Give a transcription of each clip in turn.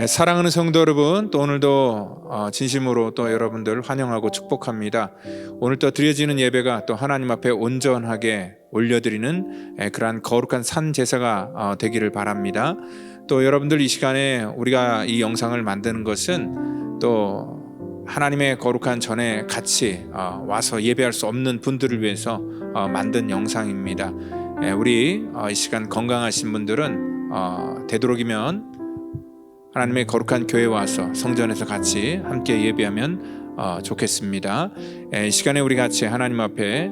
사랑하는 성도 여러분, 또 오늘도 진심으로 또 여러분들 환영하고 축복합니다. 오늘 또 드려지는 예배가 또 하나님 앞에 온전하게 올려드리는 그러한 거룩한 산 제사가 되기를 바랍니다. 또 여러분들 이 시간에 우리가 이 영상을 만드는 것은 또 하나님의 거룩한 전에 같이 와서 예배할 수 없는 분들을 위해서 만든 영상입니다. 우리 이 시간 건강하신 분들은 되도록이면 하나님의 거룩한 교회에 와서 성전에서 같이 함께 예배하면 좋겠습니다. 이 시간에 우리 같이 하나님 앞에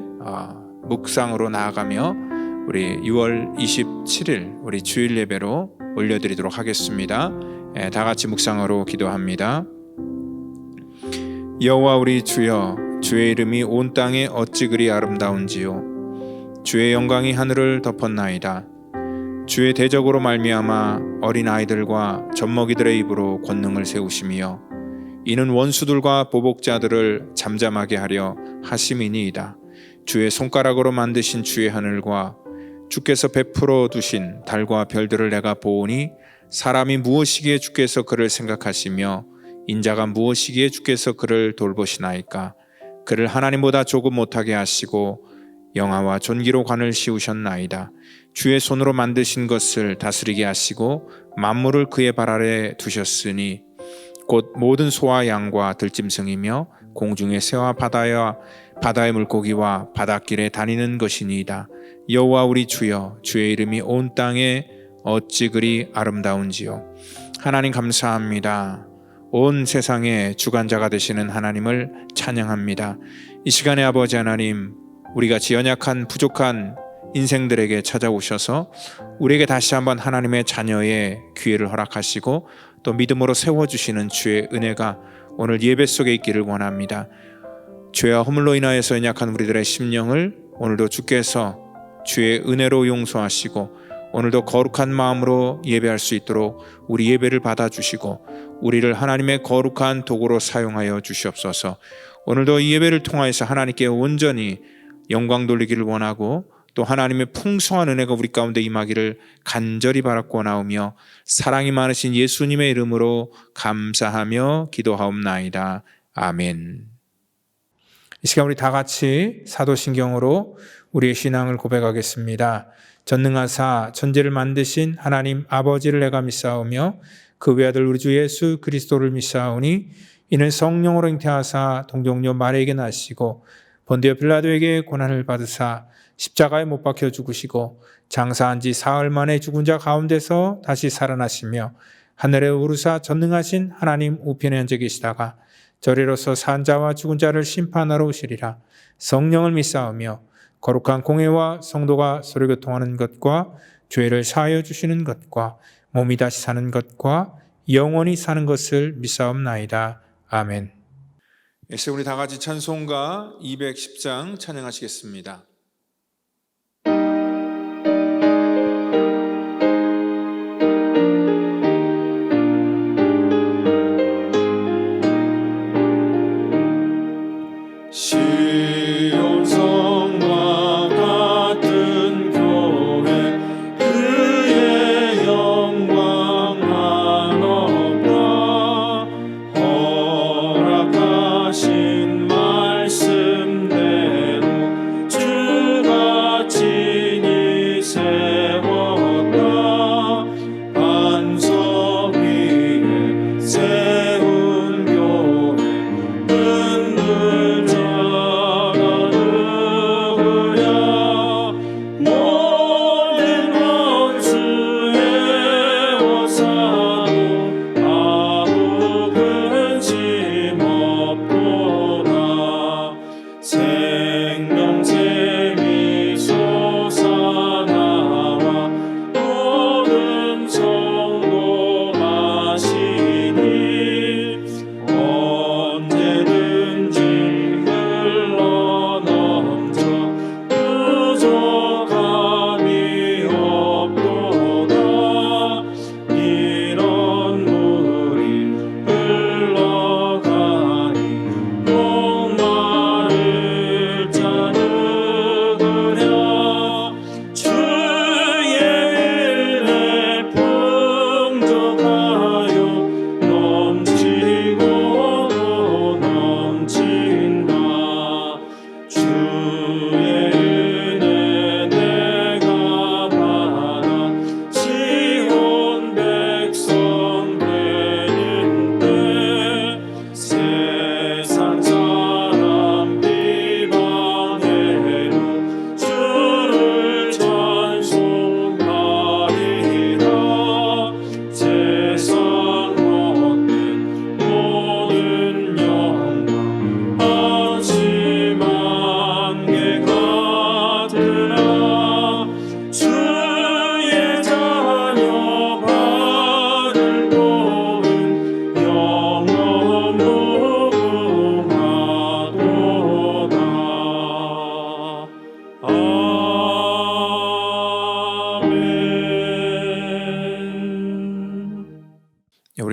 묵상으로 나아가며 우리 6월 27일 우리 주일 예배로 올려드리도록 하겠습니다. 다 같이 묵상으로 기도합니다. 여호와 우리 주여, 주의 이름이 온 땅에 어찌 그리 아름다운지요. 주의 영광이 하늘을 덮었나이다. 주의 대적으로 말미암아 어린 아이들과 젖먹이들의 입으로 권능을 세우시며 이는 원수들과 보복자들을 잠잠하게 하려 하심이니이다. 주의 손가락으로 만드신 주의 하늘과 주께서 베풀어 두신 달과 별들을 내가 보오니 사람이 무엇이기에 주께서 그를 생각하시며 인자가 무엇이기에 주께서 그를 돌보시나이까. 그를 하나님보다 조금 못하게 하시고 영화와 존귀로 관을 씌우셨나이다. 주의 손으로 만드신 것을 다스리게 하시고 만물을 그의 발 아래 두셨으니 곧 모든 소와 양과 들짐승이며 공중의 새와 바다의 물고기와 바닷길에 다니는 것이니이다. 여호와 우리 주여, 주의 이름이 온 땅에 어찌 그리 아름다운지요. 하나님 감사합니다. 온 세상의 주관자가 되시는 하나님을 찬양합니다. 이 시간에 아버지 하나님, 우리같이 연약한 부족한 인생들에게 찾아오셔서 우리에게 다시 한번 하나님의 자녀의 기회를 허락하시고 또 믿음으로 세워주시는 주의 은혜가 오늘 예배 속에 있기를 원합니다. 죄와 허물로 인하여서 연약한 우리들의 심령을 오늘도 주께서 주의 은혜로 용서하시고 오늘도 거룩한 마음으로 예배할 수 있도록 우리 예배를 받아주시고 우리를 하나님의 거룩한 도구로 사용하여 주시옵소서. 오늘도 이 예배를 통하여서 하나님께 온전히 영광 돌리기를 원하고 또 하나님의 풍성한 은혜가 우리 가운데 임하기를 간절히 바라고 나오며 사랑이 많으신 예수님의 이름으로 감사하며 기도하옵나이다. 아멘. 이 시간 우리 다 같이 사도신경으로 우리의 신앙을 고백하겠습니다. 전능하사 천지를 만드신 하나님 아버지를 내가 믿사오며 그 외아들 우리 주 예수 그리스도를 믿사오니 이는 성령으로 잉태하사 동정녀 마리아에게 나시고 본디오 빌라도에게 고난을 받으사 십자가에 못 박혀 죽으시고 장사한 지 사흘 만에 죽은 자 가운데서 다시 살아나시며 하늘에 오르사 전능하신 하나님 우편에 앉아 계시다가 저리로서 산 자와 죽은 자를 심판하러 오시리라. 성령을 믿사오며 거룩한 공회와 성도가 서로 교통하는 것과 죄를 사하여 주시는 것과 몸이 다시 사는 것과 영원히 사는 것을 믿사옵나이다. 아멘. 이제 우리 다 같이 찬송가 210장 찬양하시겠습니다. 허락하신 말씀대로 주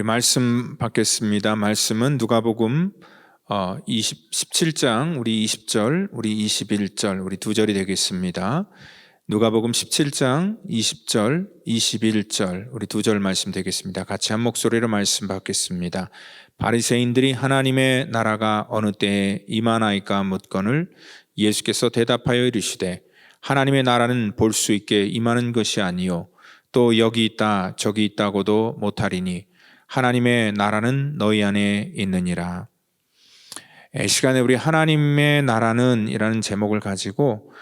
말씀 받겠습니다. 말씀은 누가복음 17장 우리 20절, 우리 21절, 우리 두 절이 되겠습니다. 누가복음 17장 20절, 21절 우리 두 절 말씀 되겠습니다. 같이 한 목소리로 말씀 받겠습니다. 바리새인들이 하나님의 나라가 어느 때에 임하나이까 묻거늘 예수께서 대답하여 이르시되 하나님의 나라는 볼 수 있게 임하는 것이 아니요 또 여기 있다 저기 있다고도 못하리니 하나님의 나라는 너희 안에 있느니라. 이 시간에 우리 하나님의 나라는 이라는 제목을 가지고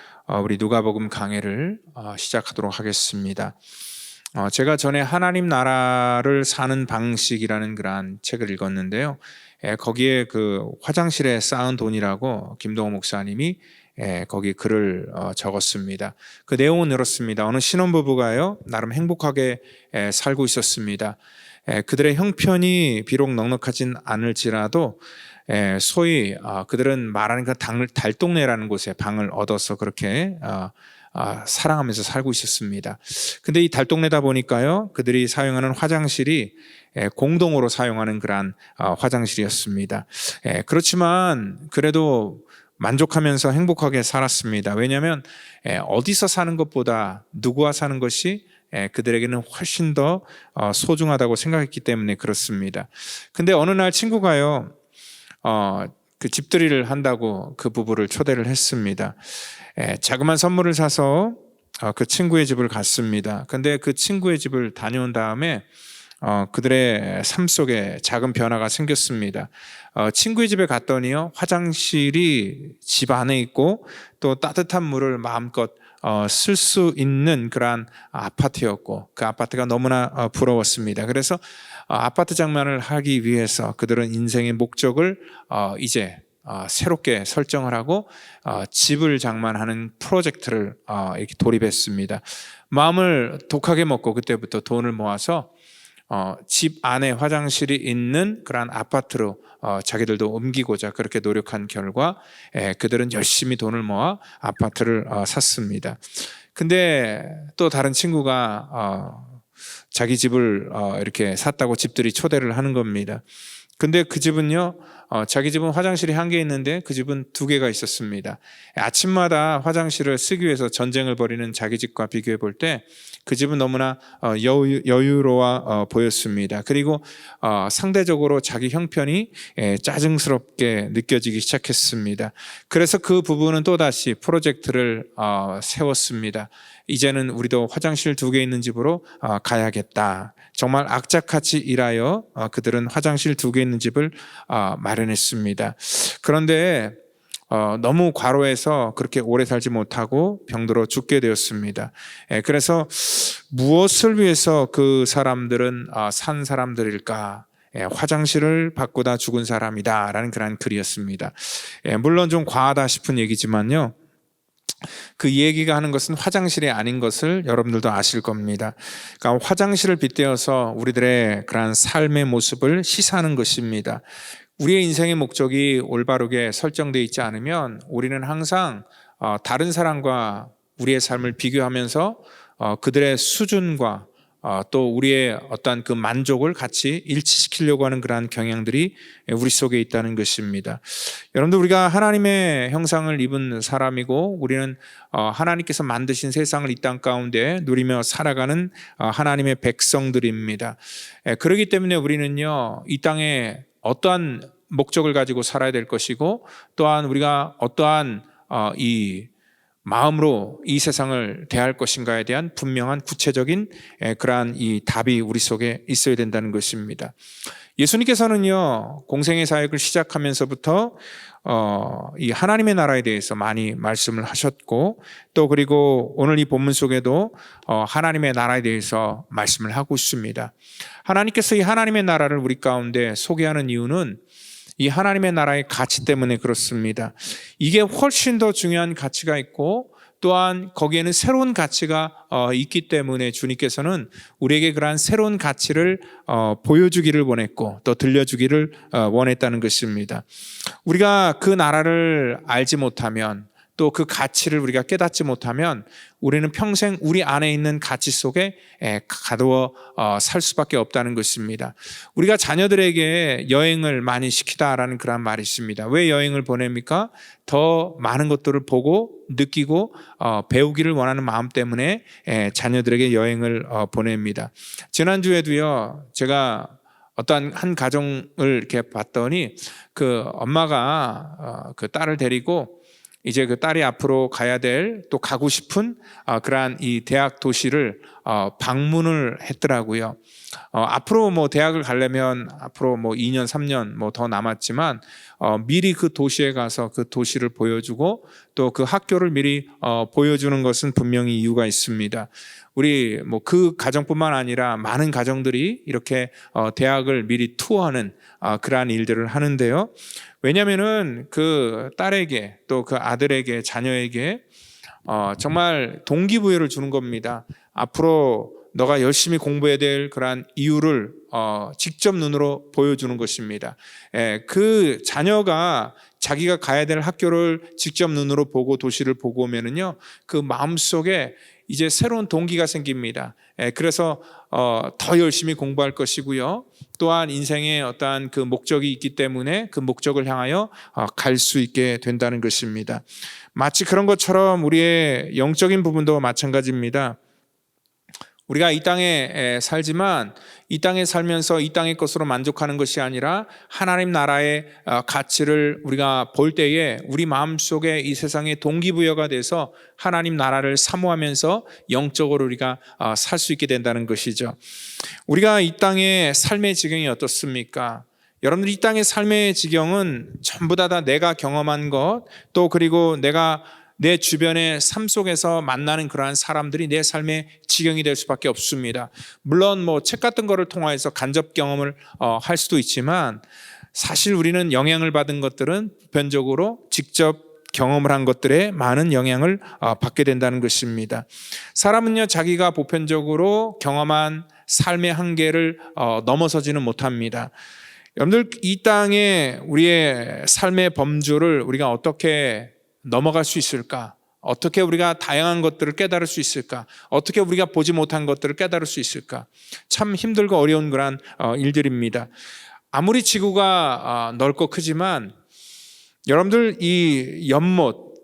우리 누가복음 강해를 시작하도록 하겠습니다. 제가 전에 하나님 나라를 사는 방식이라는 그러한 책을 읽었는데요. 거기에 그 화장실에 쌓은 돈이라고 김동호 목사님이 거기 글을 적었습니다. 그 내용은 이렇습니다. 어느 신혼부부가요 나름 행복하게 살고 있었습니다. 그들의 형편이 비록 넉넉하진 않을지라도 소위 그들은 말하는 그 달동네라는 곳에 방을 얻어서 그렇게 사랑하면서 살고 있었습니다. 근데 이 달동네다 보니까요 그들이 사용하는 화장실이 공동으로 사용하는 그러한 화장실이었습니다. 그렇지만 그래도 만족하면서 행복하게 살았습니다. 왜냐하면 어디서 사는 것보다 누구와 사는 것이 그들에게는 훨씬 더 소중하다고 생각했기 때문에 그렇습니다. 근데 어느 날 친구가요 그 집들이를 한다고 그 부부를 초대를 했습니다. 자그마한 선물을 사서 그 친구의 집을 갔습니다. 근데 그 친구의 집을 다녀온 다음에 그들의 삶 속에 작은 변화가 생겼습니다. 친구의 집에 갔더니요 화장실이 집 안에 있고 또 따뜻한 물을 마음껏 쓸 수 있는 그러한 아파트였고 그 아파트가 너무나 부러웠습니다. 그래서 아파트 장만을 하기 위해서 그들은 인생의 목적을 이제 새롭게 설정을 하고 집을 장만하는 프로젝트를 이렇게 돌입했습니다. 마음을 독하게 먹고 그때부터 돈을 모아서 집 안에 화장실이 있는 그러한 아파트로 자기들도 옮기고자 그렇게 노력한 결과 그들은 열심히 돈을 모아 아파트를 샀습니다. 근데 또 다른 친구가 자기 집을 이렇게 샀다고 집들이 초대를 하는 겁니다. 근데 그 집은요 자기 집은 화장실이 한 개 있는데 그 집은 두 개가 있었습니다. 아침마다 화장실을 쓰기 위해서 전쟁을 벌이는 자기 집과 비교해 볼 때 그 집은 너무나 여유로워 보였습니다. 그리고 상대적으로 자기 형편이 짜증스럽게 느껴지기 시작했습니다. 그래서 그 부부는 또다시 프로젝트를 세웠습니다. 이제는 우리도 화장실 두 개 있는 집으로 가야겠다. 정말 악착같이 일하여 그들은 화장실 두 개 있는 집을 마련했습니다. 그런데 너무 과로해서 그렇게 오래 살지 못하고 병들어 죽게 되었습니다. 그래서 무엇을 위해서 그 사람들은 산 사람들일까? 화장실을 바꾸다 죽은 사람이다 라는 그런 글이었습니다. 물론 좀 과하다 싶은 얘기지만요 그 얘기가 하는 것은 화장실이 아닌 것을 여러분들도 아실 겁니다. 그러니까 화장실을 빗대어서 우리들의 그러한 삶의 모습을 시사하는 것입니다. 우리의 인생의 목적이 올바르게 설정되어 있지 않으면 우리는 항상 다른 사람과 우리의 삶을 비교하면서 그들의 수준과 또 우리의 어떤 그 만족을 같이 일치시키려고 하는 그러한 경향들이 우리 속에 있다는 것입니다. 여러분들 우리가 하나님의 형상을 입은 사람이고 우리는 하나님께서 만드신 세상을 이 땅 가운데 누리며 살아가는 하나님의 백성들입니다. 그렇기 때문에 우리는요 이 땅에 어떠한 목적을 가지고 살아야 될 것이고 또한 우리가 어떠한 이 마음으로 이 세상을 대할 것인가에 대한 분명한 구체적인 그러한 이 답이 우리 속에 있어야 된다는 것입니다. 예수님께서는요 공생의 사역을 시작하면서부터 이 하나님의 나라에 대해서 많이 말씀을 하셨고 또 그리고 오늘 이 본문 속에도 하나님의 나라에 대해서 말씀을 하고 있습니다. 하나님께서 이 하나님의 나라를 우리 가운데 소개하는 이유는 이 하나님의 나라의 가치 때문에 그렇습니다. 이게 훨씬 더 중요한 가치가 있고 또한 거기에는 새로운 가치가 있기 때문에 주님께서는 우리에게 그러한 새로운 가치를 보여주기를 원했고 또 들려주기를 원했다는 것입니다. 우리가 그 나라를 알지 못하면 또 그 가치를 우리가 깨닫지 못하면 우리는 평생 우리 안에 있는 가치 속에 가두어 살 수밖에 없다는 것입니다. 우리가 자녀들에게 여행을 많이 시키다라는 그런 말이 있습니다. 왜 여행을 보냅니까? 더 많은 것들을 보고 느끼고 배우기를 원하는 마음 때문에 자녀들에게 여행을 보냅니다. 지난주에도요, 제가 어떤 한 가정을 이렇게 봤더니 그 엄마가 그 딸을 데리고 이제 그 딸이 앞으로 가야 될 또 가고 싶은 그러한 이 대학 도시를 방문을 했더라고요. 앞으로 뭐 대학을 가려면 앞으로 뭐 2년, 3년 뭐 더 남았지만 미리 그 도시에 가서 그 도시를 보여주고 또 그 학교를 미리 보여주는 것은 분명히 이유가 있습니다. 우리 뭐 그 가정뿐만 아니라 많은 가정들이 이렇게 대학을 미리 투어하는 그러한 일들을 하는데요. 왜냐하면은 그 딸에게 또 그 아들에게 자녀에게 정말 동기부여를 주는 겁니다. 앞으로 너가 열심히 공부해야 될 그러한 이유를 직접 눈으로 보여주는 것입니다. 그 자녀가 자기가 가야 될 학교를 직접 눈으로 보고 도시를 보고 오면은요, 그 마음속에 이제 새로운 동기가 생깁니다. 그래서 더 열심히 공부할 것이고요. 또한 인생에 어떠한 그 목적이 있기 때문에 그 목적을 향하여 갈 수 있게 된다는 것입니다. 마치 그런 것처럼 우리의 영적인 부분도 마찬가지입니다. 우리가 이 땅에 살지만 이 땅에 살면서 이 땅의 것으로 만족하는 것이 아니라 하나님 나라의 가치를 우리가 볼 때에 우리 마음속에 이 세상의 동기부여가 돼서 하나님 나라를 사모하면서 영적으로 우리가 살 수 있게 된다는 것이죠. 우리가 이 땅의 삶의 지경이 어떻습니까? 여러분들 이 땅의 삶의 지경은 전부 다 내가 경험한 것, 또 그리고 내가 내 주변의 삶 속에서 만나는 그러한 사람들이 내 삶의 지경이 될 수밖에 없습니다. 물론 뭐 책 같은 거를 통해서 간접 경험을 할 수도 있지만 사실 우리는 영향을 받은 것들은 보편적으로 직접 경험을 한 것들에 많은 영향을 받게 된다는 것입니다. 사람은요, 자기가 보편적으로 경험한 삶의 한계를 넘어서지는 못합니다. 여러분들 이 땅에 우리의 삶의 범주를 우리가 어떻게 넘어갈 수 있을까? 어떻게 우리가 다양한 것들을 깨달을 수 있을까? 어떻게 우리가 보지 못한 것들을 깨달을 수 있을까? 참 힘들고 어려운 그런 일들입니다. 아무리 지구가 넓고 크지만 여러분들 이 연못,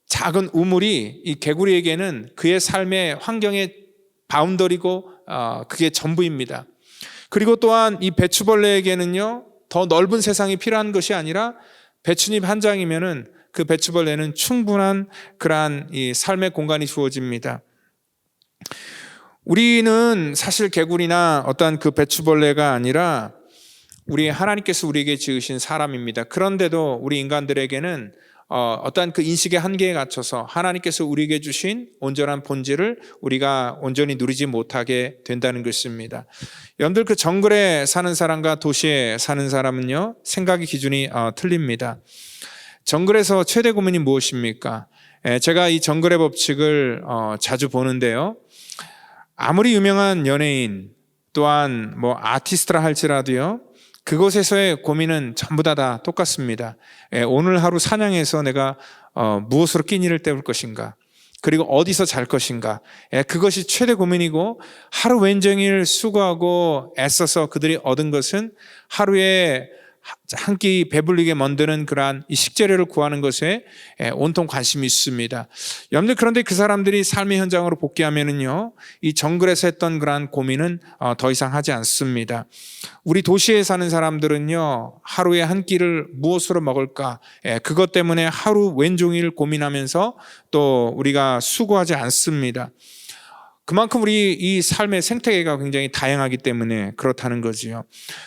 작은 우물이 이 개구리에게는 그의 삶의 환경의 바운더리고 그게 전부입니다. 그리고 또한 이 배추벌레에게는요, 더 넓은 세상이 필요한 것이 아니라 배춧잎 한 장이면은 그 배추벌레는 충분한 그러한 이 삶의 공간이 주어집니다. 우리는 사실 개구리나 어떤 그 배추벌레가 아니라 우리 하나님께서 우리에게 지으신 사람입니다. 그런데도 우리 인간들에게는 어떤 그 인식의 한계에 갇혀서 하나님께서 우리에게 주신 온전한 본질을 우리가 온전히 누리지 못하게 된다는 것입니다. 여러분들 그 정글에 사는 사람과 도시에 사는 사람은요, 생각의 기준이 틀립니다. 정글에서 최대 고민이 무엇입니까? 제가 이 정글의 법칙을 자주 보는데요. 아무리 유명한 연예인 또한 뭐 아티스트라 할지라도요, 그곳에서의 고민은 전부 다 똑같습니다. 오늘 하루 사냥해서 내가 무엇으로 끼니를 때울 것인가, 그리고 어디서 잘 것인가, 그것이 최대 고민이고, 하루 왼종일 수고하고 애써서 그들이 얻은 것은 하루에 한 끼 배불리게 만드는 그러한 이 식재료를 구하는 것에 온통 관심이 있습니다. 여러분들, 그런데 그 사람들이 삶의 현장으로 복귀하면은요, 이 정글에서 했던 그러한 고민은 더 이상 하지 않습니다. 우리 도시에 사는 사람들은요, 하루에 한 끼를 무엇으로 먹을까, 그것 때문에 하루 왼종일 고민하면서 또 우리가 수고하지 않습니다. 그만큼 우리 이 삶의 생태계가 굉장히 다양하기 때문에 그렇다는 거지요.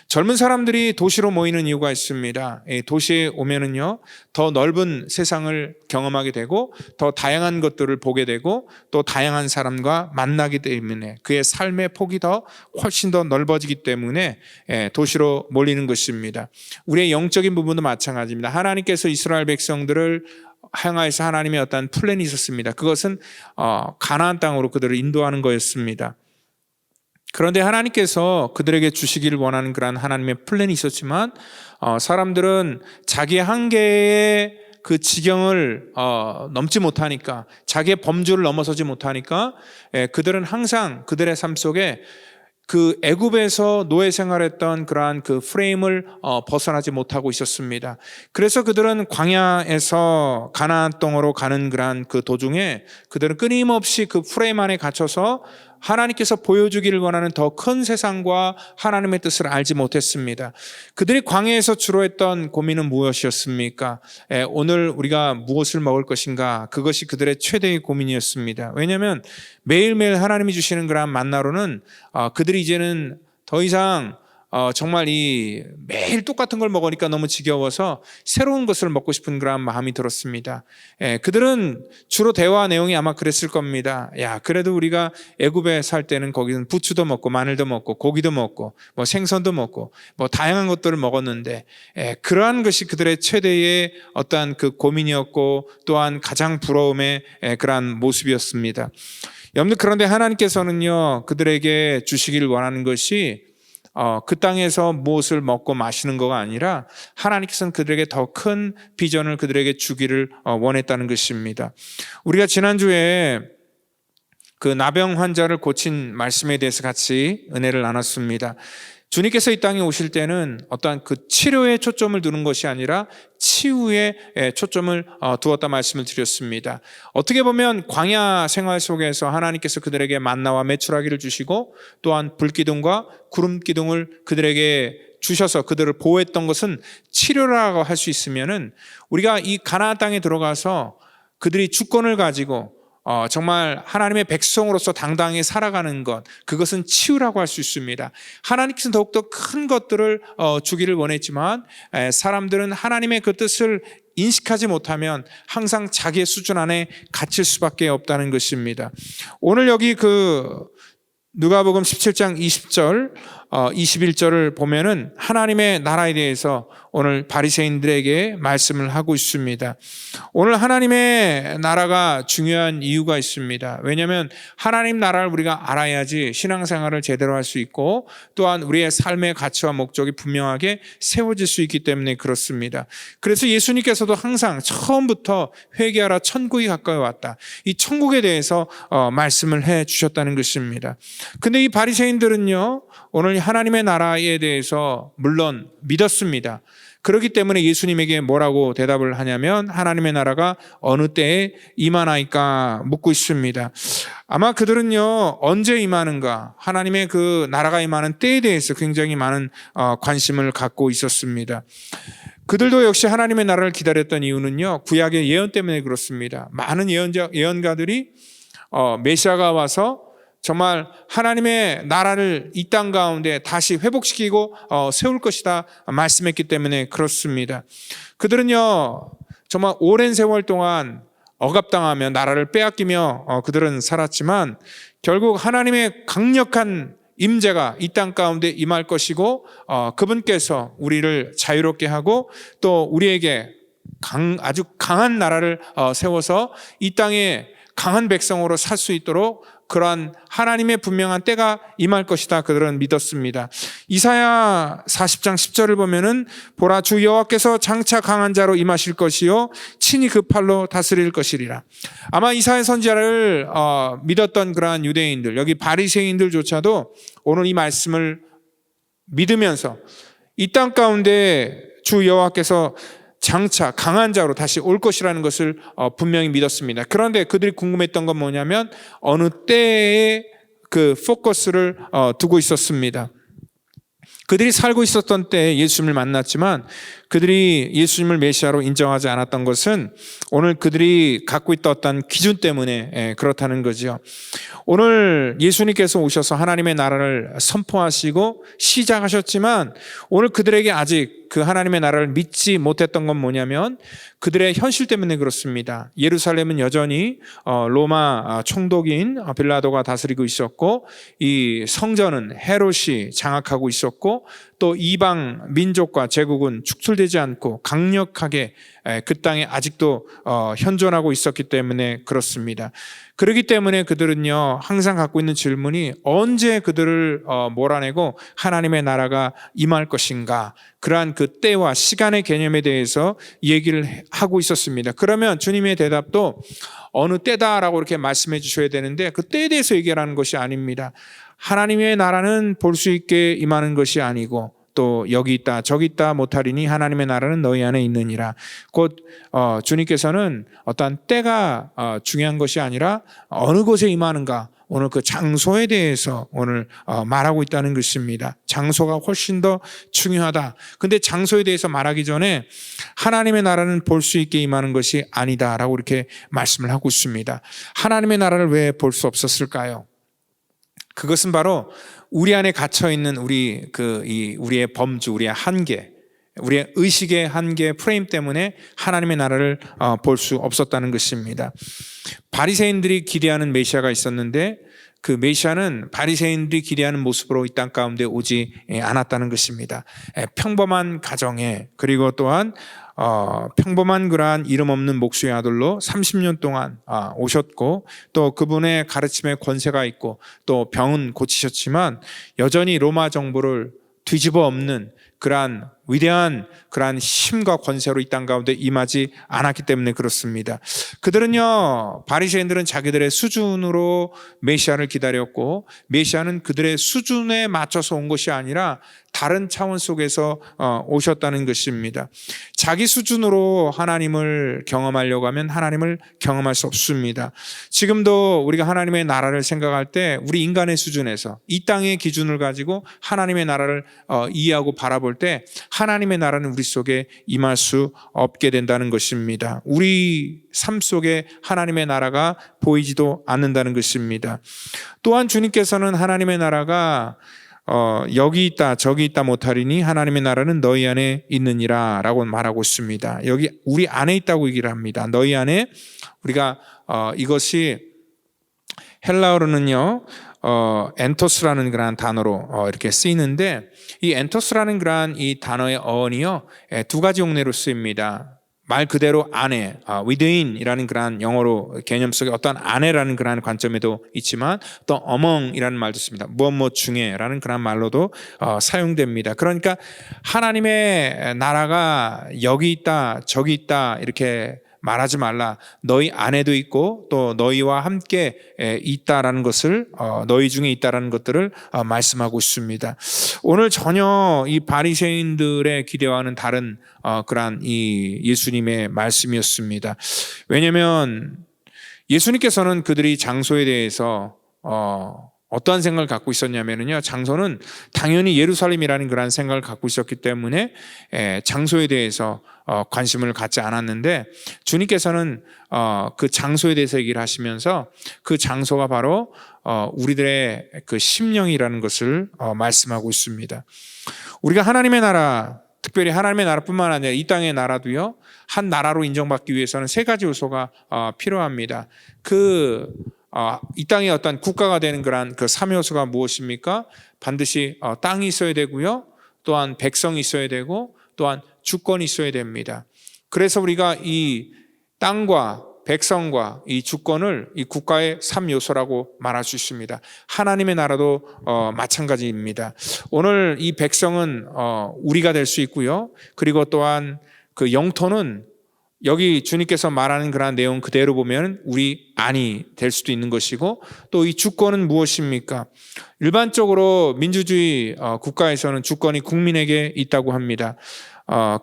젊은 사람들이 도시로 모이는 이유가 있습니다. 도시에 오면은요, 더 넓은 세상을 경험하게 되고 더 다양한 것들을 보게 되고 또 다양한 사람과 만나기 때문에 그의 삶의 폭이 훨씬 더 넓어지기 때문에 도시로 몰리는 것입니다. 우리의 영적인 부분도 마찬가지입니다. 하나님께서 이스라엘 백성들을 향하여서 하나님의 어떤 플랜이 있었습니다. 그것은 가나안 땅으로 그들을 인도하는 거였습니다. 그런데 하나님께서 그들에게 주시기를 원하는 그런 하나님의 플랜이 있었지만 사람들은 자기의 한계에 그 지경을 넘지 못하니까, 자기의 범주를 넘어서지 못하니까 그들은 항상 그들의 삶 속에 그 애굽에서 노예 생활했던 그러한 그 프레임을 벗어나지 못하고 있었습니다. 그래서 그들은 광야에서 가나안 땅으로 가는 그러한 그 도중에 그들은 끊임없이 그 프레임 안에 갇혀서 하나님께서 보여주기를 원하는 더 큰 세상과 하나님의 뜻을 알지 못했습니다. 그들이 광야에서 주로 했던 고민은 무엇이었습니까? 오늘 우리가 무엇을 먹을 것인가? 그것이 그들의 최대의 고민이었습니다. 왜냐하면 매일매일 하나님이 주시는 그러한 만나로는 그들이 이제는 더 이상 정말 이 매일 똑같은 걸 먹으니까 너무 지겨워서 새로운 것을 먹고 싶은 그런 마음이 들었습니다. 그들은 주로 대화 내용이 아마 그랬을 겁니다. 야, 그래도 우리가 애굽에 살 때는 거기는 부추도 먹고 마늘도 먹고 고기도 먹고 뭐 생선도 먹고 뭐 다양한 것들을 먹었는데, 그러한 것이 그들의 최대의 어떠한 그 고민이었고 또한 가장 부러움의 그러한 모습이었습니다. 여러분들, 그런데 하나님께서는요, 그들에게 주시기를 원하는 것이 그 땅에서 무엇을 먹고 마시는 거가 아니라 하나님께서는 그들에게 더 큰 비전을 그들에게 주기를 원했다는 것입니다. 우리가 지난주에 그 나병 환자를 고친 말씀에 대해서 같이 은혜를 나눴습니다. 주님께서 이 땅에 오실 때는 어떠한 그 치료에 초점을 두는 것이 아니라 치유에 초점을 두었다 말씀을 드렸습니다. 어떻게 보면 광야 생활 속에서 하나님께서 그들에게 만나와 메추라기를 주시고 또한 불기둥과 구름기둥을 그들에게 주셔서 그들을 보호했던 것은 치료라고 할 수 있으면은, 우리가 이 가나안 땅에 들어가서 그들이 주권을 가지고 정말 하나님의 백성으로서 당당히 살아가는 것, 그것은 치유라고 할 수 있습니다. 하나님께서는 더욱더 큰 것들을 주기를 원했지만 사람들은 하나님의 그 뜻을 인식하지 못하면 항상 자기의 수준 안에 갇힐 수밖에 없다는 것입니다. 오늘 여기 그 누가복음 17장 20절 21절을 보면은 하나님의 나라에 대해서 오늘 바리새인들에게 말씀을 하고 있습니다. 오늘 하나님의 나라가 중요한 이유가 있습니다. 왜냐하면 하나님 나라를 우리가 알아야지 신앙생활을 제대로 할 수 있고 또한 우리의 삶의 가치와 목적이 분명하게 세워질 수 있기 때문에 그렇습니다. 그래서 예수님께서도 항상 처음부터 회개하라, 천국이 가까이 왔다, 이 천국에 대해서 말씀을 해 주셨다는 것입니다. 근데 이 바리새인들은요, 오늘 하나님의 나라에 대해서 물론 믿었습니다. 그렇기 때문에 예수님에게 뭐라고 대답을 하냐면 하나님의 나라가 어느 때에 임하나이까 묻고 있습니다. 아마 그들은요, 언제 임하는가, 하나님의 그 나라가 임하는 때에 대해서 굉장히 많은 관심을 갖고 있었습니다. 그들도 역시 하나님의 나라를 기다렸던 이유는요, 구약의 예언 때문에 그렇습니다. 많은 예언가들이 메시아가 와서 정말 하나님의 나라를 이 땅 가운데 다시 회복시키고 세울 것이다 말씀했기 때문에 그렇습니다. 그들은요, 정말 오랜 세월 동안 억압당하며 나라를 빼앗기며 그들은 살았지만 결국 하나님의 강력한 임재가 이 땅 가운데 임할 것이고 그분께서 우리를 자유롭게 하고 또 우리에게 아주 강한 나라를 세워서 이 땅에 강한 백성으로 살 수 있도록 그러한 하나님의 분명한 때가 임할 것이다, 그들은 믿었습니다. 이사야 40장 10절을 보면은 보라, 주 여호와께서 장차 강한 자로 임하실 것이요 친히 그 팔로 다스릴 것이리라. 아마 이사야 선지자를 믿었던 그러한 유대인들, 여기 바리새인들조차도 오늘 이 말씀을 믿으면서 이 땅 가운데 주 여호와께서 장차 강한 자로 다시 올 것이라는 것을 분명히 믿었습니다. 그런데 그들이 궁금했던 건 뭐냐면 어느 때에 그 포커스를 두고 있었습니다. 그들이 살고 있었던 때에 예수님을 만났지만 그들이 예수님을 메시아로 인정하지 않았던 것은 오늘 그들이 갖고 있던 어떤 기준 때문에 그렇다는 거죠. 오늘 예수님께서 오셔서 하나님의 나라를 선포하시고 시작하셨지만 오늘 그들에게 아직 그 하나님의 나라를 믿지 못했던 건 뭐냐면 그들의 현실 때문에 그렇습니다. 예루살렘은 여전히 로마 총독인 빌라도가 다스리고 있었고 이 성전은 헤롯이 장악하고 있었고 또 이방 민족과 제국은 훼손되지 않고 강력하게 그 땅에 아직도 현존하고 있었기 때문에 그렇습니다. 그렇기 때문에 그들은요 항상 갖고 있는 질문이 언제 그들을 몰아내고 하나님의 나라가 임할 것인가, 그러한 그 때와 시간의 개념에 대해서 얘기를 하고 있었습니다. 그러면 주님의 대답도 어느 때다라고 이렇게 말씀해 주셔야 되는데 그 때에 대해서 얘기하는 것이 아닙니다. 하나님의 나라는 볼 수 있게 임하는 것이 아니고 또 여기 있다 저기 있다 못하리니 하나님의 나라는 너희 안에 있느니라. 곧 주님께서는 어떠한 때가 중요한 것이 아니라 어느 곳에 임하는가, 오늘 그 장소에 대해서 오늘 말하고 있다는 것입니다. 장소가 훨씬 더 중요하다. 근데 장소에 대해서 말하기 전에 하나님의 나라는 볼 수 있게 임하는 것이 아니다라고 이렇게 말씀을 하고 있습니다. 하나님의 나라를 왜 볼 수 없었을까요? 그것은 바로 우리 안에 갇혀 있는 우리의 범주, 우리의 한계, 우리의 의식의 한계 프레임 때문에 하나님의 나라를 볼 수 없었다는 것입니다. 바리새인들이 기대하는 메시아가 있었는데 그 메시아는 바리새인들이 기대하는 모습으로 이 땅 가운데 오지 않았다는 것입니다. 평범한 가정에, 그리고 또한 평범한 그러한 이름 없는 목수의 아들로 30년 동안 오셨고, 또 그분의 가르침에 권세가 있고 또 병은 고치셨지만 여전히 로마 정부를 뒤집어 엎는 그러한 위대한 그러한 힘과 권세로 이 땅 가운데 임하지 않았기 때문에 그렇습니다. 그들은요, 바리새인들은 자기들의 수준으로 메시아를 기다렸고, 메시아는 그들의 수준에 맞춰서 온 것이 아니라 다른 차원 속에서 오셨다는 것입니다. 자기 수준으로 하나님을 경험하려고 하면 하나님을 경험할 수 없습니다. 지금도 우리가 하나님의 나라를 생각할 때 우리 인간의 수준에서 이 땅의 기준을 가지고 하나님의 나라를 이해하고 바라볼 때 하나님의 나라는 우리 속에 임할 수 없게 된다는 것입니다. 우리 삶 속에 하나님의 나라가 보이지도 않는다는 것입니다. 또한 주님께서는 하나님의 나라가 여기 있다 저기 있다 못하리니 하나님의 나라는 너희 안에 있느니라 라고 말하고 있습니다. 여기 우리 안에 있다고 얘기를 합니다. 너희 안에, 우리가 이것이 헬라어로는요 엔토스라는 그런 단어로 이렇게 쓰이는데, 이 엔토스라는 그런 이 단어의 어원이요 두 가지 용례로 쓰입니다. 말 그대로 안에, within이라는 그런 영어로 개념 속에 어떤 안에라는 그런 관점에도 있지만, 또 among이라는 말도 씁니다. 무엇 중에라는 그런 말로도 사용됩니다. 그러니까 하나님의 나라가 여기 있다 저기 있다 이렇게 말하지 말라. 너희 안에도 있고 또 너희와 함께 있다라는 것을, 너희 중에 있다라는 것들을 말씀하고 있습니다. 오늘 전혀 이 바리새인들의 기대와는 다른 그러한 이 예수님의 말씀이었습니다. 왜냐하면 예수님께서는 그들이 장소에 대해서 어떠한 생각을 갖고 있었냐면요, 장소는 당연히 예루살렘이라는 그런 생각을 갖고 있었기 때문에 장소에 대해서 관심을 갖지 않았는데, 주님께서는 그 장소에 대해서 얘기를 하시면서 그 장소가 바로 우리들의 그 심령이라는 것을 말씀하고 있습니다. 우리가 하나님의 나라, 특별히 하나님의 나라뿐만 아니라 이 땅의 나라도요, 한 나라로 인정받기 위해서는 세 가지 요소가 필요합니다. 이 땅의 어떤 국가가 되는 그런 그 3요소가 무엇입니까? 반드시 땅이 있어야 되고요, 또한 백성이 있어야 되고, 또한 주권이 있어야 됩니다. 그래서 우리가 이 땅과 백성과 이 주권을 이 국가의 3요소라고 말할 수 있습니다. 하나님의 나라도 마찬가지입니다. 오늘 이 백성은 우리가 될 수 있고요, 그리고 또한 그 영토는 여기 주님께서 말하는 그런 내용 그대로 보면 우리 안이 될 수도 있는 것이고, 또 이 주권은 무엇입니까? 일반적으로 민주주의 국가에서는 주권이 국민에게 있다고 합니다.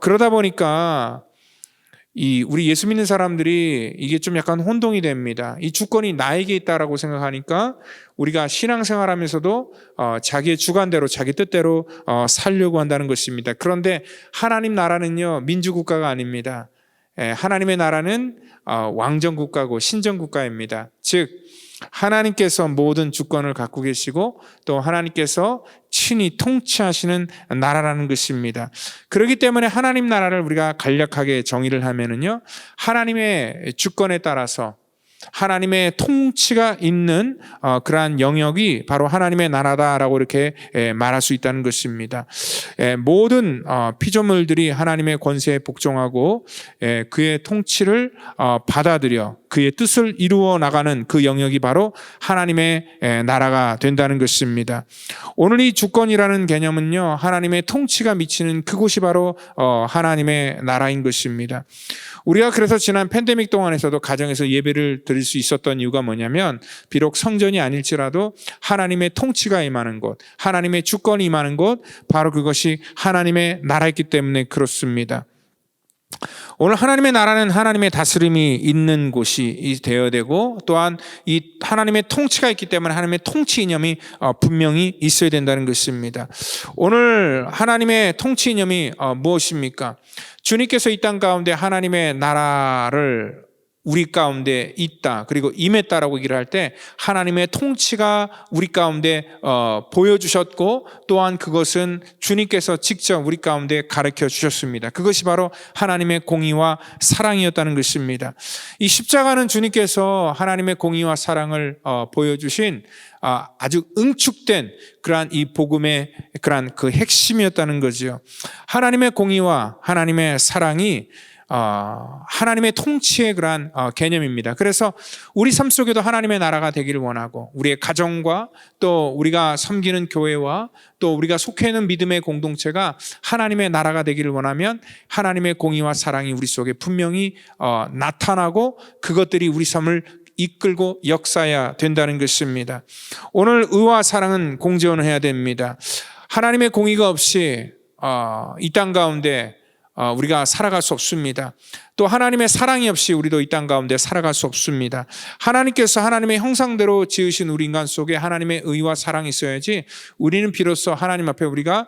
그러다 보니까 우리 예수 믿는 사람들이 이게 좀 약간 혼동이 됩니다. 이 주권이 나에게 있다라고 생각하니까 우리가 신앙생활하면서도 자기의 주관대로 자기 뜻대로 살려고 한다는 것입니다. 그런데 하나님 나라는요 민주국가가 아닙니다. 하나님의 나라는 왕정국가고 신정국가입니다. 즉 하나님께서 모든 주권을 갖고 계시고 또 하나님께서 친히 통치하시는 나라라는 것입니다. 그렇기 때문에 하나님 나라를 우리가 간략하게 정의를 하면은요, 하나님의 주권에 따라서 하나님의 통치가 있는 그러한 영역이 바로 하나님의 나라다라고 이렇게 말할 수 있다는 것입니다. 모든 피조물들이 하나님의 권세에 복종하고 그의 통치를 받아들여 그의 뜻을 이루어 나가는 그 영역이 바로 하나님의 나라가 된다는 것입니다. 오늘 이 주권이라는 개념은요, 하나님의 통치가 미치는 그곳이 바로 하나님의 나라인 것입니다. 우리가 그래서 지난 팬데믹 동안에서도 가정에서 예배를 드릴 수 있었던 이유가 뭐냐면, 비록 성전이 아닐지라도 하나님의 통치가 임하는 곳, 하나님의 주권이 임하는 곳, 바로 그것이 하나님의 나라이기 때문에 그렇습니다. 오늘 하나님의 나라는 하나님의 다스림이 있는 곳이 되어야 되고, 또한 이 하나님의 통치가 있기 때문에 하나님의 통치 이념이 분명히 있어야 된다는 것입니다. 오늘 하나님의 통치 이념이 무엇입니까? 주님께서 이 땅 가운데 하나님의 나라를 우리 가운데 있다, 그리고 임했다라고 얘기를 할 때 하나님의 통치가 우리 가운데 보여주셨고, 또한 그것은 주님께서 직접 우리 가운데 가르쳐 주셨습니다. 그것이 바로 하나님의 공의와 사랑이었다는 것입니다. 이 십자가는 주님께서 하나님의 공의와 사랑을 보여주신 아주 응축된 그러한 이 복음의 그러한 그 핵심이었다는 거죠. 하나님의 공의와 하나님의 사랑이 하나님의 통치의 그러한 개념입니다. 그래서 우리 삶 속에도 하나님의 나라가 되기를 원하고, 우리의 가정과 또 우리가 섬기는 교회와 또 우리가 속해 있는 믿음의 공동체가 하나님의 나라가 되기를 원하면 하나님의 공의와 사랑이 우리 속에 분명히 나타나고 그것들이 우리 삶을 이끌고 역사해야 된다는 것입니다. 오늘 의와 사랑은 공존을 해야 됩니다. 하나님의 공의가 없이 이 땅 가운데 우리가 살아갈 수 없습니다. 또 하나님의 사랑이 없이 우리도 이 땅 가운데 살아갈 수 없습니다. 하나님께서 하나님의 형상대로 지으신 우리 인간 속에 하나님의 의와 사랑이 있어야지 우리는 비로소 하나님 앞에 우리가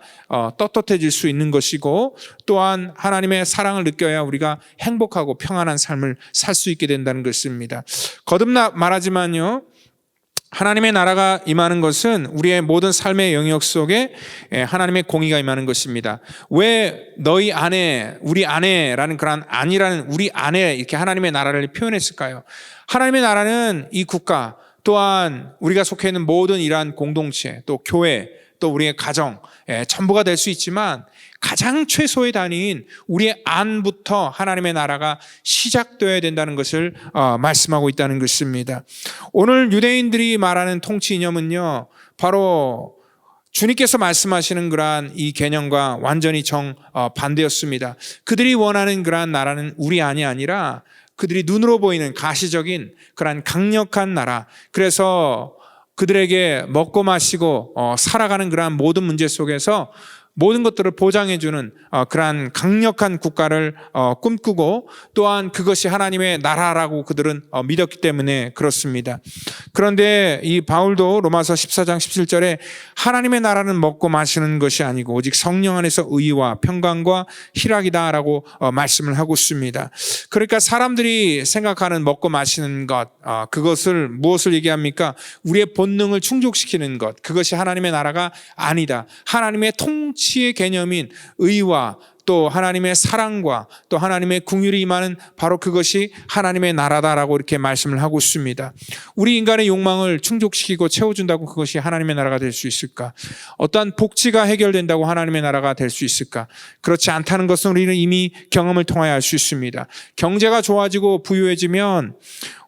떳떳해질 수 있는 것이고, 또한 하나님의 사랑을 느껴야 우리가 행복하고 평안한 삶을 살 수 있게 된다는 것입니다. 거듭나 말하지만요, 하나님의 나라가 임하는 것은 우리의 모든 삶의 영역 속에 하나님의 공의가 임하는 것입니다. 왜 너희 안에, 우리 안에라는 그런 안이라는 우리 안에 이렇게 하나님의 나라를 표현했을까요? 하나님의 나라는 이 국가, 또한 우리가 속해 있는 모든 이러한 공동체, 또 교회, 또 우리의 가정, 전부가 될 수 있지만 가장 최소의 단위인 우리의 안부터 하나님의 나라가 시작되어야 된다는 것을 말씀하고 있다는 것입니다. 오늘 유대인들이 말하는 통치 이념은요, 바로 주님께서 말씀하시는 그러한 이 개념과 완전히 정반대였습니다. 그들이 원하는 그러한 나라는 우리 안이 아니라 그들이 눈으로 보이는 가시적인 그러한 강력한 나라, 그래서 그들에게 먹고 마시고 살아가는 그러한 모든 문제 속에서 모든 것들을 보장해주는 그러한 강력한 국가를 꿈꾸고, 또한 그것이 하나님의 나라라고 그들은 믿었기 때문에 그렇습니다. 그런데 이 바울도 로마서 14장 17절에 하나님의 나라는 먹고 마시는 것이 아니고 오직 성령 안에서 의와 평강과 희락이다라고 말씀을 하고 있습니다. 그러니까 사람들이 생각하는 먹고 마시는 것, 그것을 무엇을 얘기합니까? 우리의 본능을 충족시키는 것, 그것이 하나님의 나라가 아니다. 하나님의 통치의 개념인 의와 또 하나님의 사랑과 또 하나님의 긍휼이 임하는 바로 그것이 하나님의 나라다라고 이렇게 말씀을 하고 있습니다. 우리 인간의 욕망을 충족시키고 채워준다고 그것이 하나님의 나라가 될 수 있을까? 어떠한 복지가 해결된다고 하나님의 나라가 될 수 있을까? 그렇지 않다는 것은 우리는 이미 경험을 통하여 알 수 있습니다. 경제가 좋아지고 부유해지면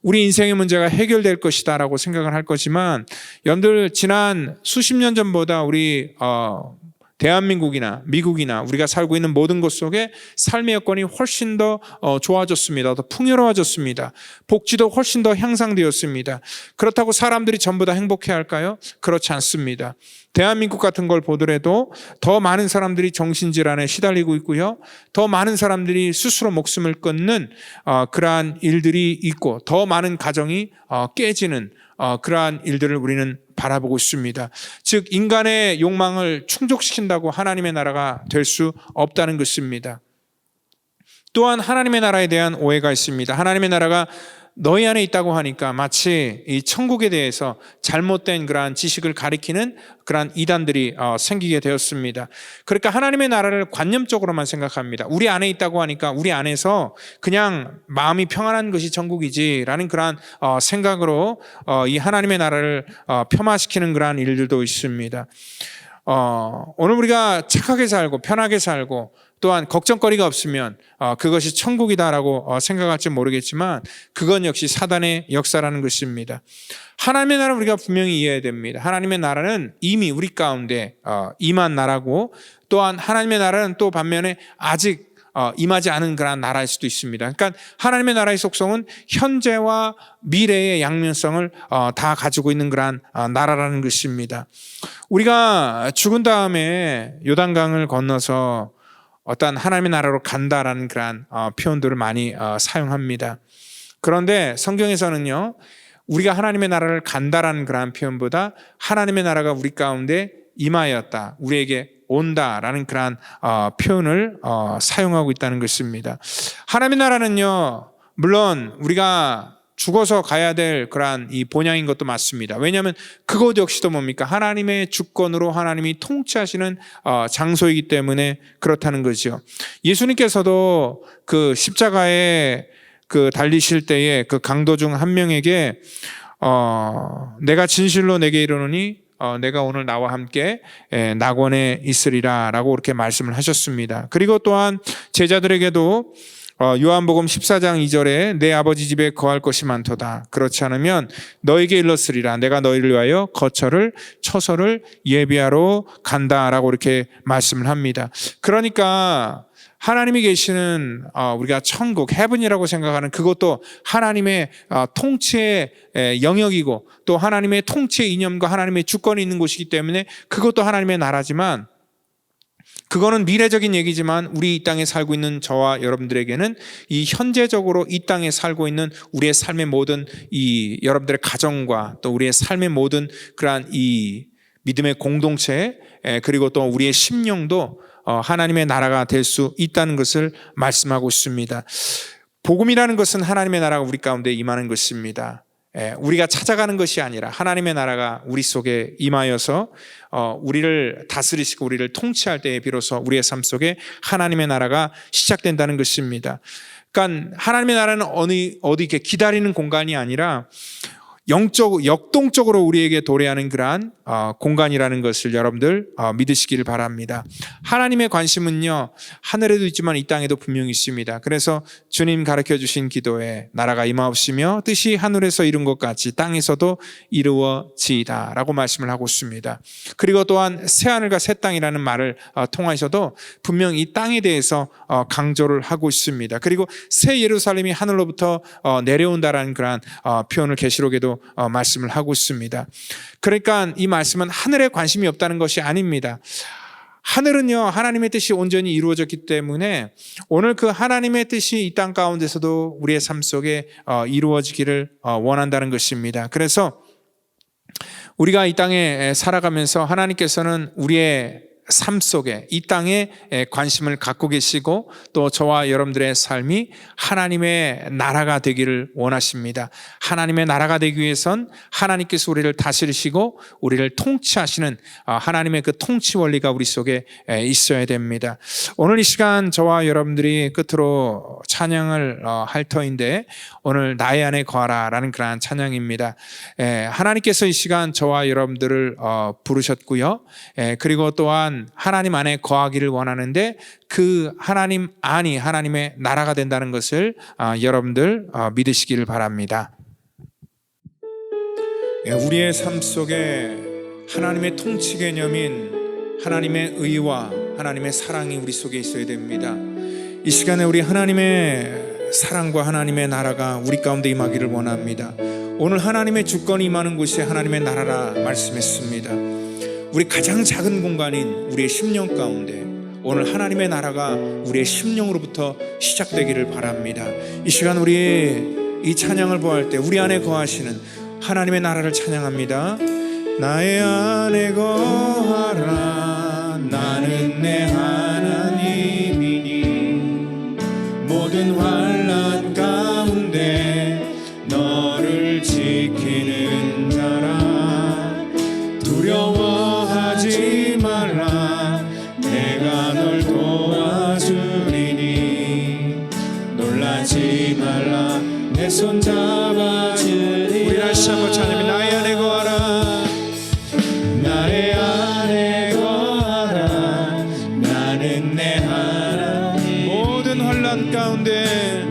우리 인생의 문제가 해결될 것이다 라고 생각을 할 거지만, 여러분들 지난 수십 년 전보다 우리 대한민국이나 미국이나 우리가 살고 있는 모든 곳 속에 삶의 여건이 훨씬 더 좋아졌습니다. 더 풍요로워졌습니다. 복지도 훨씬 더 향상되었습니다. 그렇다고 사람들이 전부 다 행복해야 할까요? 그렇지 않습니다. 대한민국 같은 걸 보더라도 더 많은 사람들이 정신질환에 시달리고 있고요, 더 많은 사람들이 스스로 목숨을 끊는 그러한 일들이 있고, 더 많은 가정이 깨지는 그러한 일들을 우리는 바라보고 있습니다. 즉 인간의 욕망을 충족시킨다고 하나님의 나라가 될 수 없다는 것입니다. 또한 하나님의 나라에 대한 오해가 있습니다. 하나님의 나라가 너희 안에 있다고 하니까 마치 이 천국에 대해서 잘못된 그러한 지식을 가리키는 그러한 이단들이 생기게 되었습니다. 그러니까 하나님의 나라를 관념적으로만 생각합니다. 우리 안에 있다고 하니까 우리 안에서 그냥 마음이 평안한 것이 천국이지라는 그러한 생각으로 이 하나님의 나라를 폄하시키는 그러한 일들도 있습니다. 오늘 우리가 착하게 살고 편하게 살고 또한 걱정거리가 없으면 그것이 천국이다라고 생각할지 모르겠지만 그건 역시 사단의 역사라는 것입니다. 하나님의 나라는 우리가 분명히 이해해야 됩니다. 하나님의 나라는 이미 우리 가운데 임한 나라고, 또한 하나님의 나라는 또 반면에 아직 임하지 않은 그런 나라일 수도 있습니다. 그러니까 하나님의 나라의 속성은 현재와 미래의 양면성을 다 가지고 있는 그런 나라라는 것입니다. 우리가 죽은 다음에 요단강을 건너서 어떤 하나님의 나라로 간다라는 그런 표현들을 많이 사용합니다. 그런데 성경에서는요, 우리가 하나님의 나라를 간다라는 그런 표현보다 하나님의 나라가 우리 가운데 임하였다, 우리에게 온다라는 그런 표현을 사용하고 있다는 것입니다. 하나님의 나라는요, 물론 우리가 죽어서 가야 될 그러한 이 본향인 것도 맞습니다. 왜냐하면 그것 역시도 뭡니까? 하나님의 주권으로 하나님이 통치하시는 장소이기 때문에 그렇다는 거죠. 예수님께서도 그 십자가에 그 달리실 때에 그 강도 중 한 명에게 내가 진실로 내게 이르노니 내가 오늘 나와 함께 낙원에 있으리라 라고 그렇게 말씀을 하셨습니다. 그리고 또한 제자들에게도 요한복음 14장 2절에 내 아버지 집에 거할 것이 많도다. 그렇지 않으면 너에게 일렀으리라. 내가 너희를 위하여 거처를 처소를 예비하러 간다라고 이렇게 말씀을 합니다. 그러니까 하나님이 계시는 우리가 천국, 헤븐이라고 생각하는 그것도 하나님의 통치의 영역이고 또 하나님의 통치의 이념과 하나님의 주권이 있는 곳이기 때문에 그것도 하나님의 나라지만, 그거는 미래적인 얘기지만 우리 이 땅에 살고 있는 저와 여러분들에게는 이 현재적으로 이 땅에 살고 있는 우리의 삶의 모든 이 여러분들의 가정과 또 우리의 삶의 모든 그러한 이 믿음의 공동체, 그리고 또 우리의 심령도 하나님의 나라가 될 수 있다는 것을 말씀하고 있습니다. 복음이라는 것은 하나님의 나라가 우리 가운데 임하는 것입니다. 우리가 찾아가는 것이 아니라 하나님의 나라가 우리 속에 임하여서 우리를 다스리시고 우리를 통치할 때에 비로소 우리의 삶 속에 하나님의 나라가 시작된다는 것입니다. 그러니까 하나님의 나라는 어디 이렇게 기다리는 공간이 아니라 역동적으로 우리에게 도래하는 그러한 공간이라는 것을 여러분들 믿으시길 바랍니다. 하나님의 관심은요, 하늘에도 있지만 이 땅에도 분명히 있습니다. 그래서 주님 가르쳐 주신 기도에 나라가 임하옵시며 뜻이 하늘에서 이룬 것 같이 땅에서도 이루어지이다 라고 말씀을 하고 있습니다. 그리고 또한 새하늘과 새 땅이라는 말을 통하셔도 분명히 이 땅에 대해서 강조를 하고 있습니다. 그리고 새 예루살렘이 하늘로부터 내려온다라는 그러한 표현을 계시록에도 말씀을 하고 있습니다. 그러니까 이 말씀은 하늘에 관심이 없다는 것이 아닙니다. 하늘은요, 하나님의 뜻이 온전히 이루어졌기 때문에 오늘 그 하나님의 뜻이 이 땅 가운데서도 우리의 삶 속에 이루어지기를 원한다는 것입니다. 그래서 우리가 이 땅에 살아가면서 하나님께서는 우리의 삶 속에 이 땅에 관심을 갖고 계시고 또 저와 여러분들의 삶이 하나님의 나라가 되기를 원하십니다. 하나님의 나라가 되기 위해선 하나님께서 우리를 다스리시고 우리를 통치하시는 하나님의 그 통치 원리가 우리 속에 있어야 됩니다. 오늘 이 시간 저와 여러분들이 끝으로 찬양을 할 터인데, 오늘 나의 안에 거하라 라는 그러한 찬양입니다. 하나님께서 이 시간 저와 여러분들을 부르셨고요. 그리고 또한 하나님 안에 거하기를 원하는데 그 하나님 안이 하나님의 나라가 된다는 것을 여러분들 믿으시기를 바랍니다. 우리의 삶 속에 하나님의 통치 개념인 하나님의 의와 하나님의 사랑이 우리 속에 있어야 됩니다. 이 시간에 우리 하나님의 사랑과 하나님의 나라가 우리 가운데 임하기를 원합니다. 오늘 하나님의 주권이 임하는 곳이 하나님의 나라라 말씀했습니다. 우리 가장 작은 공간인 우리의 심령 가운데 오늘 하나님의 나라가 우리의 심령으로부터 시작되기를 바랍니다. 이 시간 우리 이 찬양을 보할 때 우리 안에 거하시는 하나님의 나라를 찬양합니다. 나의 안에 거하라. 나는 내 하나님이니 모든 환난 가운데 너 내 손 잡아주리라. 우리 다시 한번 찬양해. 나의 안에 거하라. 나의 안에 거하라. 나는 내 하나님. 모든 환난 가운데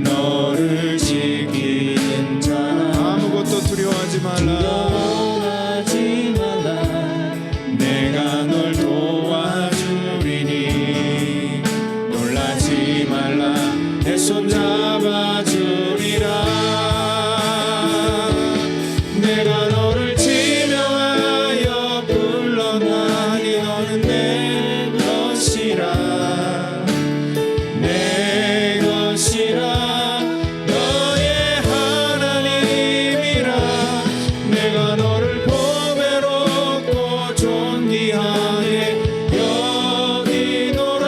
너를 지키는 자라. 아무것도 두려워하지 말라. 내가 널 도와주리니 놀라지 말라. 내 손 잡아주리라. 내가 너를 지명하여 불러나니 너는 내 것이라. 내 것이라. 너의 하나님이라. 내가 너를 보배롭고 존귀하게 여기노라.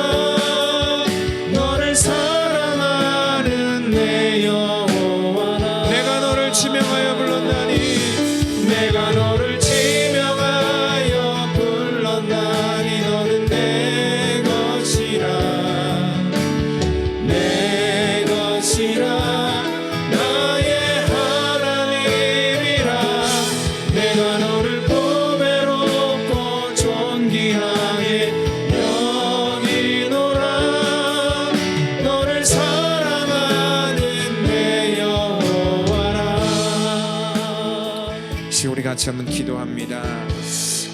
너를 사랑하는 내 여호와라. 내가 너를 지명하여 불렀나니 내가 너를 지명하여 불렀나니 너는 내 것이라. 내 것이라. 나의 하나님이라. 내가 너를 보배롭고 존귀하게 여기노라. 너를 사랑하는 내 여호와라. 이제 우리 같이 한번 기도합니다.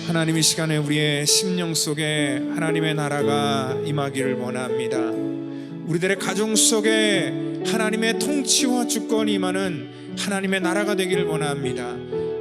하나님, 이 시간에 우리의 심령 속에 하나님의 나라가 임하기를 원합니다. 우리들의 가정 속에 하나님의 통치와 주권이 임하는 하나님의 나라가 되기를 원합니다.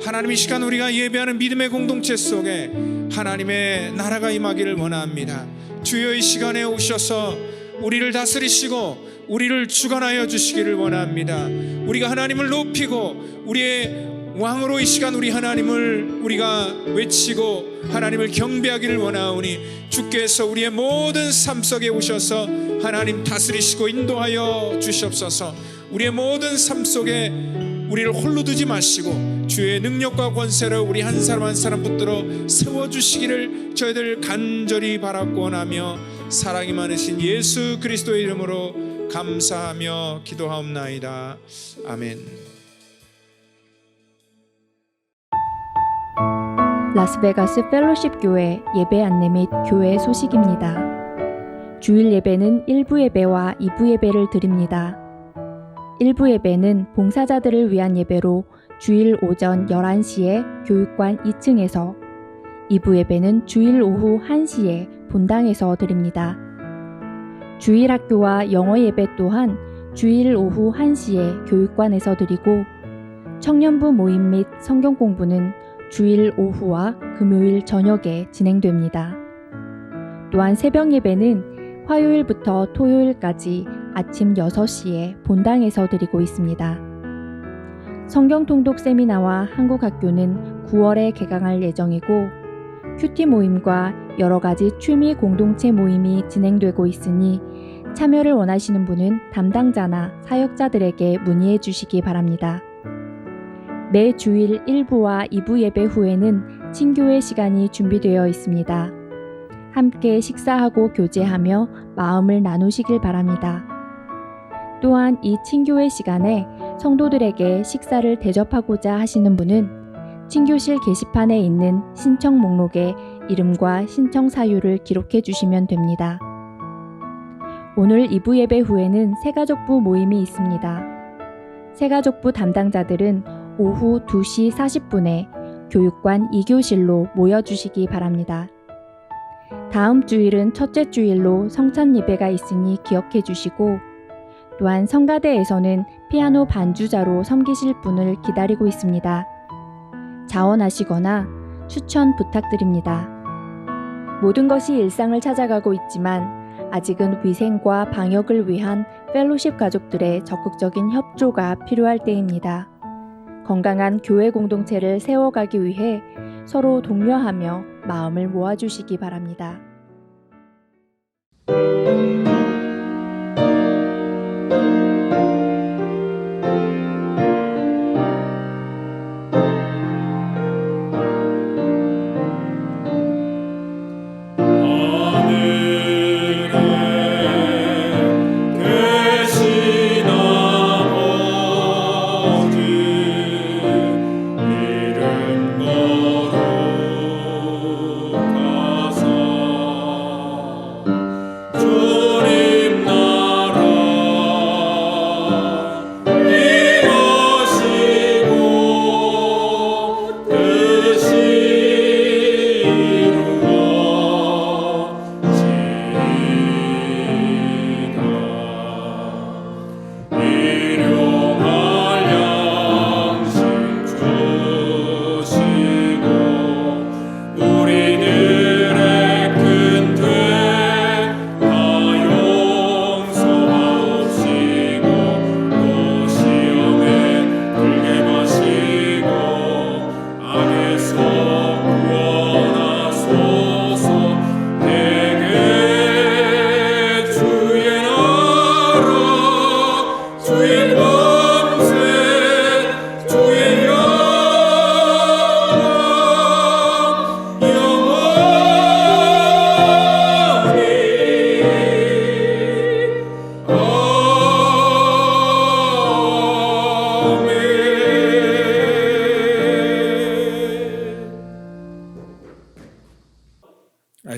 하나님, 이 시간 우리가 예배하는 믿음의 공동체 속에 하나님의 나라가 임하기를 원합니다. 주여, 이 시간에 오셔서 우리를 다스리시고 우리를 주관하여 주시기를 원합니다. 우리가 하나님을 높이고 우리의 왕으로 이 시간 우리 하나님을 우리가 외치고 하나님을 경배하기를 원하오니 주께서 우리의 모든 삶 속에 오셔서 하나님 다스리시고 인도하여 주시옵소서. 우리의 모든 삶 속에 우리를 홀로 두지 마시고 주의 능력과 권세로 우리 한 사람 한 사람 붙들어 세워주시기를 저희들 간절히 바라고 원하며 사랑이 많으신 예수 그리스도의 이름으로 감사하며 기도하옵나이다. 아멘. 라스베가스 펠로십 교회 예배 안내 및 교회 소식입니다. 주일 예배는 1부 예배와 2부 예배를 드립니다. 1부 예배는 봉사자들을 위한 예배로 주일 오전 11시에 교육관 2층에서, 2부 예배는 주일 오후 1시에 본당에서 드립니다. 주일 학교와 영어 예배 또한 주일 오후 1시에 교육관에서 드리고, 청년부 모임 및 성경 공부는 주일 오후와 금요일 저녁에 진행됩니다. 또한 새벽 예배는 화요일부터 토요일까지 아침 6시에 본당에서 드리고 있습니다. 성경 통독 세미나와 한국학교는 9월에 개강할 예정이고, 큐티 모임과 여러 가지 취미 공동체 모임이 진행되고 있으니 참여를 원하시는 분은 담당자나 사역자들에게 문의해 주시기 바랍니다. 매 주일 1부와 2부 예배 후에는 친교회 시간이 준비되어 있습니다. 함께 식사하고 교제하며 마음을 나누시길 바랍니다. 또한 이 친교회 시간에 성도들에게 식사를 대접하고자 하시는 분은 친교실 게시판에 있는 신청 목록에 이름과 신청 사유를 기록해 주시면 됩니다. 오늘 2부 예배 후에는 새가족부 모임이 있습니다. 새가족부 담당자들은 오후 2시 40분에 교육관 2교실로 모여주시기 바랍니다. 다음 주일은 첫째 주일로 성찬 예배가 있으니 기억해 주시고, 또한 성가대에서는 피아노 반주자로 섬기실 분을 기다리고 있습니다. 자원하시거나 추천 부탁드립니다. 모든 것이 일상을 찾아가고 있지만 아직은 위생과 방역을 위한 펠로십 가족들의 적극적인 협조가 필요할 때입니다. 건강한 교회 공동체를 세워가기 위해 서로 독려하며 마음을 모아주시기 바랍니다. 하늘에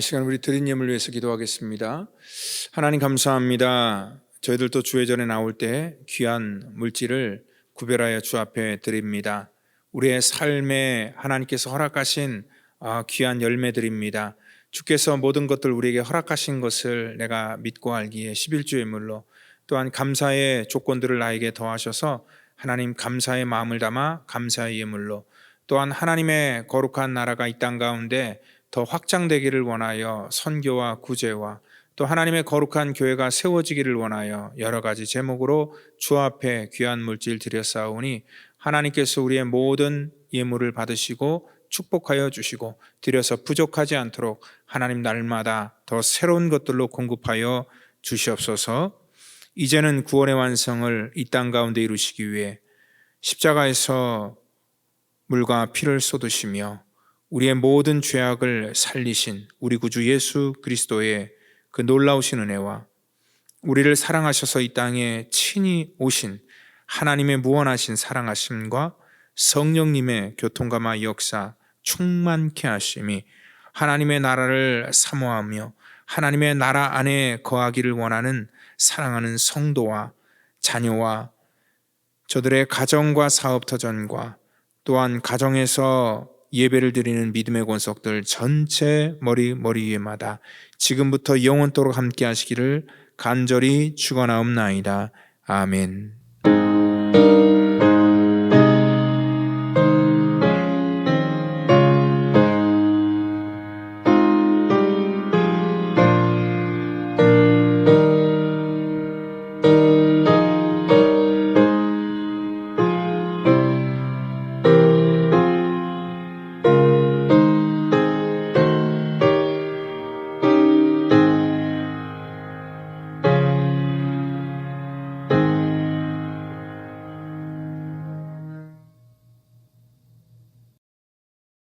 이 시간 우리 드린 예물 위해서 기도하겠습니다. 하나님 감사합니다. 저희들도 주회전에 나올 때 귀한 물질을 구별하여 주 앞에 드립니다. 우리의 삶에 하나님께서 허락하신 귀한 열매들입니다. 주께서 모든 것들 우리에게 허락하신 것을 내가 믿고 알기에 11조 예물로, 또한 감사의 조건들을 나에게 더하셔서 하나님 감사의 마음을 담아 감사의 예물로, 또한 하나님의 거룩한 나라가 이 땅 가운데 더 확장되기를 원하여 선교와 구제와 또 하나님의 거룩한 교회가 세워지기를 원하여 여러 가지 제목으로 주 앞에 귀한 물질 드렸사오니, 하나님께서 우리의 모든 예물을 받으시고 축복하여 주시고 드려서 부족하지 않도록 하나님 날마다 더 새로운 것들로 공급하여 주시옵소서. 이제는 구원의 완성을 이 땅 가운데 이루시기 위해 십자가에서 물과 피를 쏟으시며 우리의 모든 죄악을 살리신 우리 구주 예수 그리스도의 그 놀라우신 은혜와 우리를 사랑하셔서 이 땅에 친히 오신 하나님의 무한하신 사랑하심과 성령님의 교통감화 역사 충만케 하심이 하나님의 나라를 사모하며 하나님의 나라 안에 거하기를 원하는 사랑하는 성도와 자녀와 저들의 가정과 사업터전과 또한 가정에서 예배를 드리는 믿음의 권속들 전체 머리 위에마다 지금부터 영원토록 함께 하시기를 간절히 축원하옵나이다. 아멘.